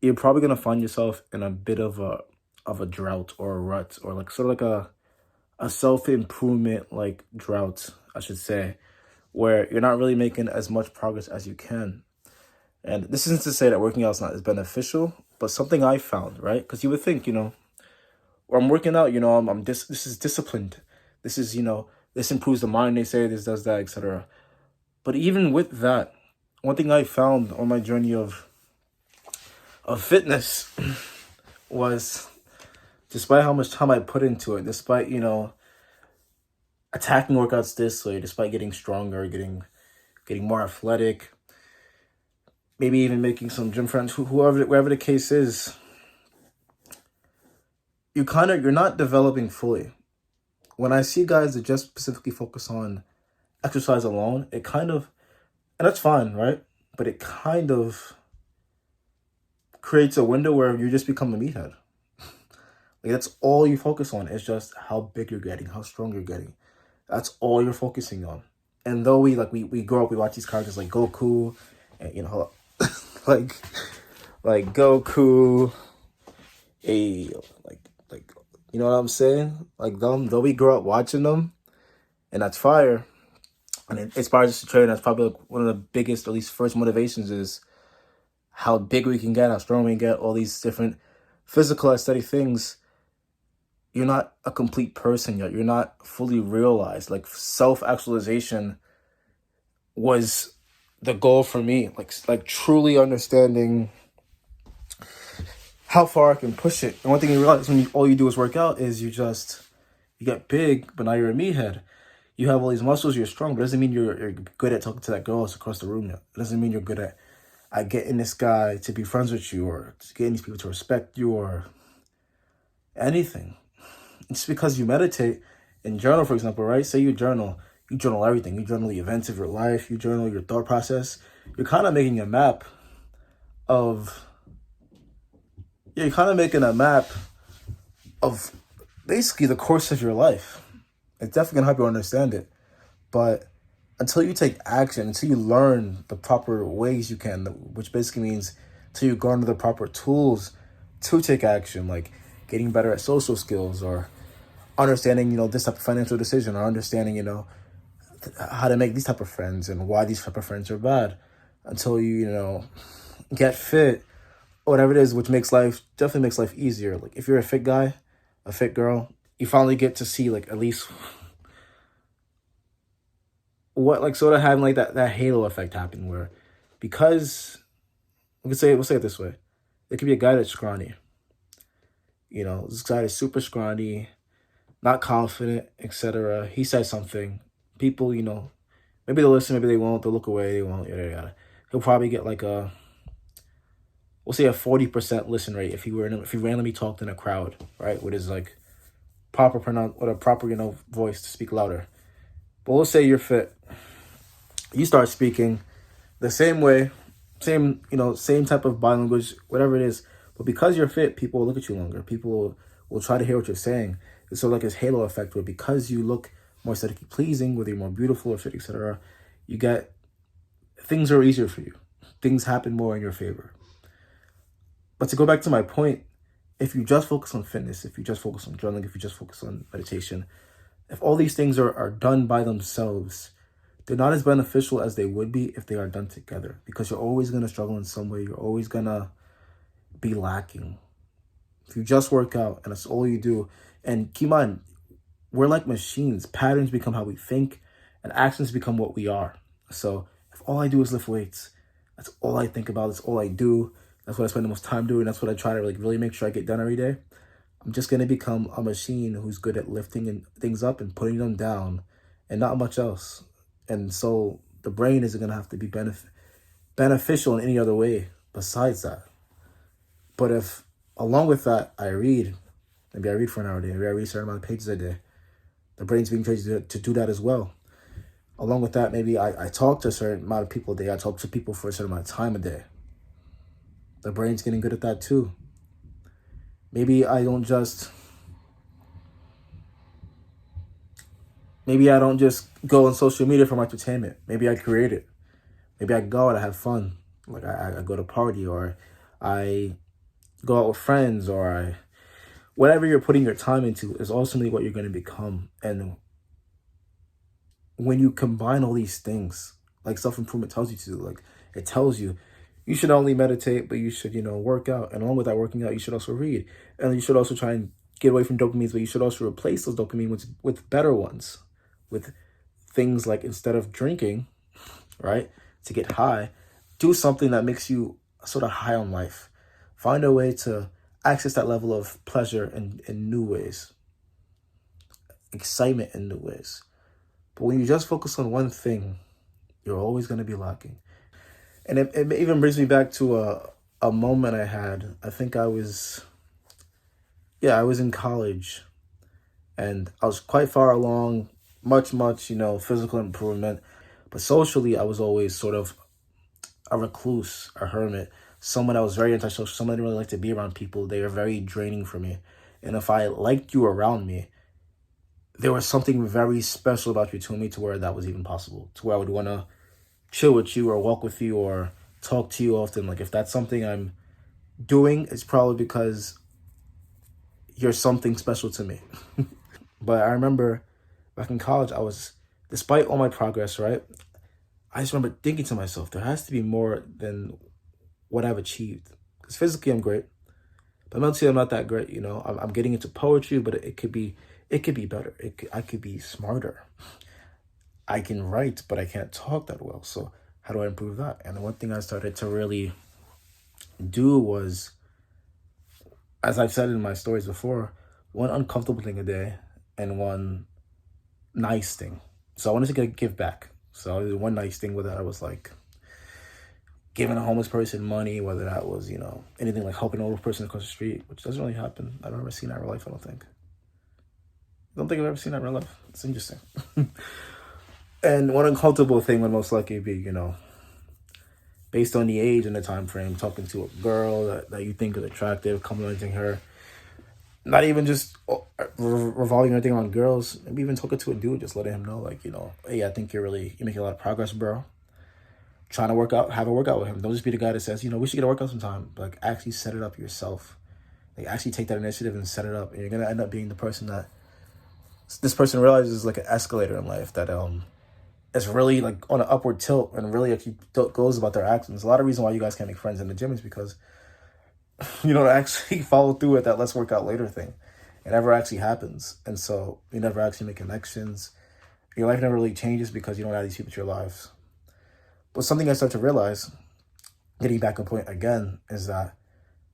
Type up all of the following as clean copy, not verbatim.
you're probably gonna find yourself in a bit of a drought or a rut, or like sort of like a self-improvement like drought, I should say, where you're not really making as much progress as you can. And this isn't to say that working out is not as beneficial, but something I found, right? Because you would think, or I'm working out, this is disciplined. This is, this improves the mind, they say this does that, etc. But even with that, one thing I found on my journey of fitness was, despite how much time I put into it, despite, attacking workouts this way, despite getting stronger, getting more athletic, maybe even making some gym friends, whoever wherever the case is, you're not developing fully. When I see guys that just specifically focus on exercise alone, it kind of, and that's fine, right? But it kind of creates a window where you just become a meathead. Like that's all you focus on is just how big you're getting, how strong you're getting. That's all you're focusing on. And though we grow up, we watch these characters like Goku, and like like Goku, a like you know what I'm saying? Like them, though we grow up watching them, and that's fire, and it inspires us to train. That's probably like one of the biggest, or at least first motivations, is how big we can get, how strong we can get, all these different physical aesthetic things. You're not a complete person yet. You're not fully realized. Like self-actualization was the goal for me. Like truly understanding how far I can push it. And one thing you realize when all you do is work out is you get big, but now you're a meathead. You have all these muscles, you're strong, but it doesn't mean you're good at talking to that girl that's across the room yet. It doesn't mean you're good at getting this guy to be friends with you, or getting these people to respect you, or anything. It's because you meditate and journal, for example, right? Say you journal everything. You journal the events of your life, you journal your thought process. You're kind of making a map of, yeah, you're kind of making a map of basically the course of your life. It's definitely gonna help you understand it. But until you take action, until you learn the proper ways you can, which basically means until you garner the proper tools to take action, like getting better at social skills, or understanding, this type of financial decision, or understanding, how to make these type of friends and why these type of friends are bad, until you get fit, whatever it is, which definitely makes life easier. Like if you're a fit guy, a fit girl, you finally get to see like at least what, like sort of having like that halo effect happen, where, because we'll say it this way, there could be a guy that's scrawny, this guy is super scrawny, not confident, etc. He says something, people, maybe they'll listen, maybe they won't, they'll look away, they won't, yada yada. He'll probably get like we'll say a 40% listen rate if he randomly talked in a crowd, right, with his like with a proper voice to speak louder. But we'll say you're fit, you start speaking the same way, same type of body language, whatever it is. But because you're fit, people will look at you longer. People will try to hear what you're saying. It's sort of like this halo effect, where because you look more aesthetically pleasing, whether you're more beautiful or fit, etc., you get, things are easier for you. Things happen more in your favor. But to go back to my point, if you just focus on fitness, if you just focus on journaling, if you just focus on meditation, if all these things are done by themselves, they're not as beneficial as they would be if they are done together, because you're always going to struggle in some way. You're always going to be lacking. If you just work out and that's all you do, and keep in mind, we're like machines. Patterns become how we think, and actions become what we are. So if all I do is lift weights, that's all I think about, that's all I do, that's what I spend the most time doing, that's what I try to really make sure I get done every day, I'm just going to become a machine who's good at lifting things up and putting them down, and not much else. And so the brain isn't going to have to be beneficial in any other way besides that. But if, along with that, maybe I read for an hour a day, maybe I read a certain amount of pages a day, the brain's being trained to do that as well. Along with that, maybe I talk to a certain amount of people a day, I talk to people for a certain amount of time a day. The brain's getting good at that too. Maybe I don't just go on social media for my entertainment. Maybe I create it. Maybe I go out, I have fun. Like I go to party, or I go out with friends, or I whatever you're putting your time into is ultimately what you're going to become. And when you combine all these things, like self-improvement tells you to, like it tells you, you should not only meditate, but you should, work out. And along with that working out, you should also read. And you should also try and get away from dopamines, but you should also replace those dopamine with better ones, with things like, instead of drinking, right, to get high, do something that makes you sort of high on life. Find a way to access that level of pleasure in new ways, excitement in new ways. But when you just focus on one thing, you're always going to be lacking. And it even brings me back to a moment I had. I think I was in college, and I was quite far along, much, physical improvement. But socially, I was always sort of a recluse, a hermit, someone that was very antisocial, someone that didn't really like to be around people. They were very draining for me. And if I liked you around me, there was something very special about you to me, to where that was even possible, to where I would want to chill with you or walk with you or talk to you often. Like, if that's something I'm doing, it's probably because you're something special to me. But I remember back in college, despite all my progress, right, I just remember thinking to myself, there has to be more than what I've achieved. Because physically I'm great, but mentally I'm not that great. I'm getting into poetry, but it could be better. I could be smarter. I can write, but I can't talk that well. So how do I improve that? And the one thing I started to really do was, as I've said in my stories before, one uncomfortable thing a day and one nice thing. So I wanted to give back. So I did one nice thing with that. I was like giving a homeless person money, whether that was, anything like helping an old person across the street, which doesn't really happen. I've never seen that in real life, I don't think. I've ever seen that in real life. It's interesting. And one uncomfortable thing would most likely be, based on the age and the time frame, talking to a girl that you think is attractive, complimenting her. Not even just revolving everything on girls. Maybe even talking to a dude, just letting him know, like, hey, I think you're making a lot of progress, bro. Trying to work out, have a workout with him. Don't just be the guy that says, we should get a workout sometime. But, like, actually set it up yourself. Like, actually take that initiative and set it up. And you're going to end up being the person that this person realizes is like an escalator in life, that is really like on an upward tilt, and really actually goes about their actions. A lot of reason why you guys can't make friends in the gym is because you don't actually follow through with that let's work out later thing. It never actually happens. And so you never actually make connections. Your life never really changes because you don't have these people in your lives. But something I start to realize, getting back on point again, is that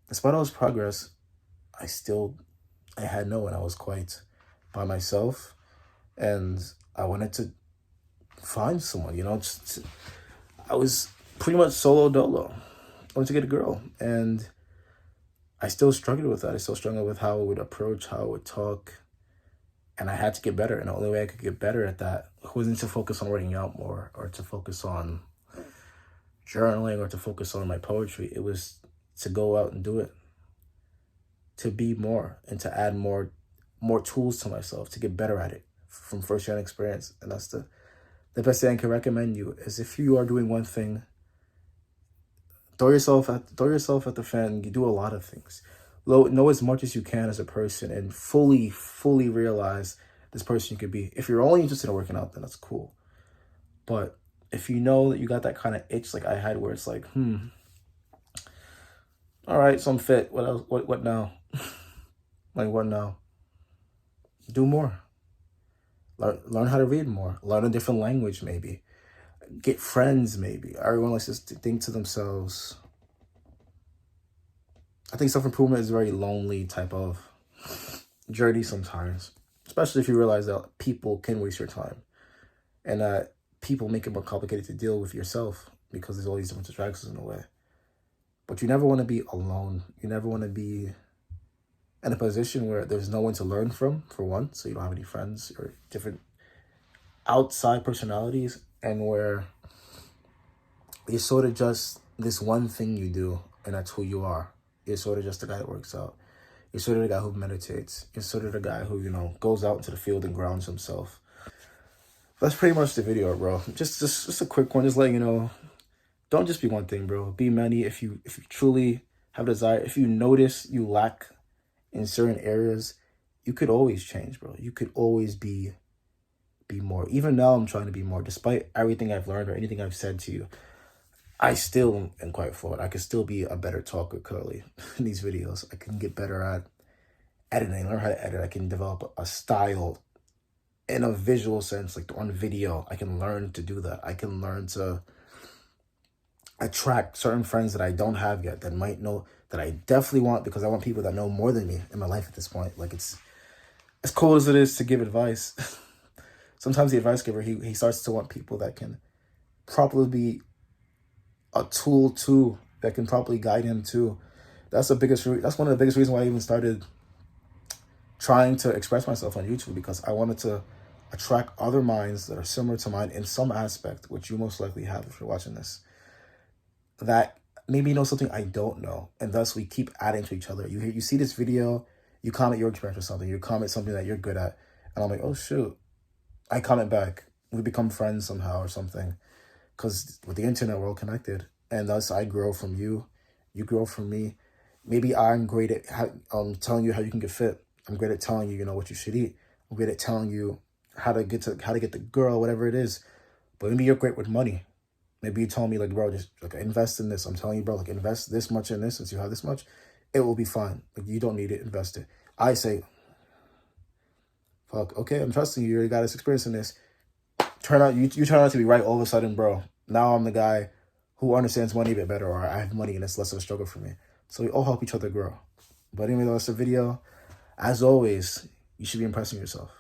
despite all this progress, I had no one. I was quite by myself, and I wanted to find someone, I was pretty much solo dolo. I wanted to get a girl, and I still struggled with that. I still struggled with how I would approach, how I would talk, and I had to get better. And the only way I could get better at that wasn't to focus on working out more, or to focus on journaling, or to focus on my poetry. It was to go out and do it, to be more, and to add more tools to myself, to get better at it from first-hand experience. And that's the best thing I can recommend you, is if you are doing one thing, throw yourself at the fan. You do a lot of things. Know as much as you can as a person, and fully realize this person you could be. If you're only interested in working out, then that's cool. But if you know that you got that kind of itch like I had, where it's like, all right, so I'm fit. What else? What now? Like, what now? Do more. Learn how to read more. Learn a different language, maybe. Get friends, maybe. Everyone likes to think to themselves. I think self-improvement is a very lonely type of journey sometimes, especially if you realize that people can waste your time, and that people make it more complicated to deal with yourself because there's all these different distractions in the way. But you never want to be alone. You never want to be in a position where there's no one to learn from, for one, so you don't have any friends or different outside personalities, and where you're sort of just this one thing you do, and that's who you are. You're sort of just the guy that works out. You're sort of the guy who meditates. You're sort of the guy who, goes out into the field and grounds himself. That's pretty much the video, bro. Just a quick one, just letting you know, don't just be one thing, bro. Be many. If you truly have a desire. If you notice you lack in certain areas, you could always change, bro. You could always be more. Even now, I'm trying to be more. Despite everything I've learned or anything I've said to you, I still am quite flawed. I could still be a better talker, Curly, in these videos. I can get better at editing, learn how to edit. I can develop a style in a visual sense, like on video. I can learn to do that. I can learn to attract certain friends that I don't have yet, that might know, that I definitely want, because I want people that know more than me in my life at this point. Like, it's as cool as it is to give advice. Sometimes the advice giver, he starts to want people that can properly be a tool too, that can properly guide him too. That's one of the biggest reasons why I even started trying to express myself on YouTube, because I wanted to attract other minds that are similar to mine in some aspect, which you most likely have if you're watching this, that maybe know something I don't know, and thus we keep adding to each other. You see this video, you comment your experience or something, you comment something that you're good at, and I'm like, oh shoot, I comment back. We become friends somehow or something, because with the internet, we're all connected, and thus I grow from you, you grow from me. Maybe I'm great at telling you how you can get fit. I'm great at telling you, what you should eat. I'm great at telling you how to get the girl, whatever it is. But maybe you're great with money. Maybe you tell me, like, bro, just like invest in this. I'm telling you, bro, like, invest this much in this. Since you have this much, it will be fine. Like, you don't need it, invest it. I say, fuck, okay, I'm trusting you. You already got this experience in this. You turn out to be right all of a sudden, bro. Now I'm the guy who understands money a bit better, or I have money and it's less of a struggle for me. So we all help each other grow. But anyway, that's the video. As always, you should be impressing yourself.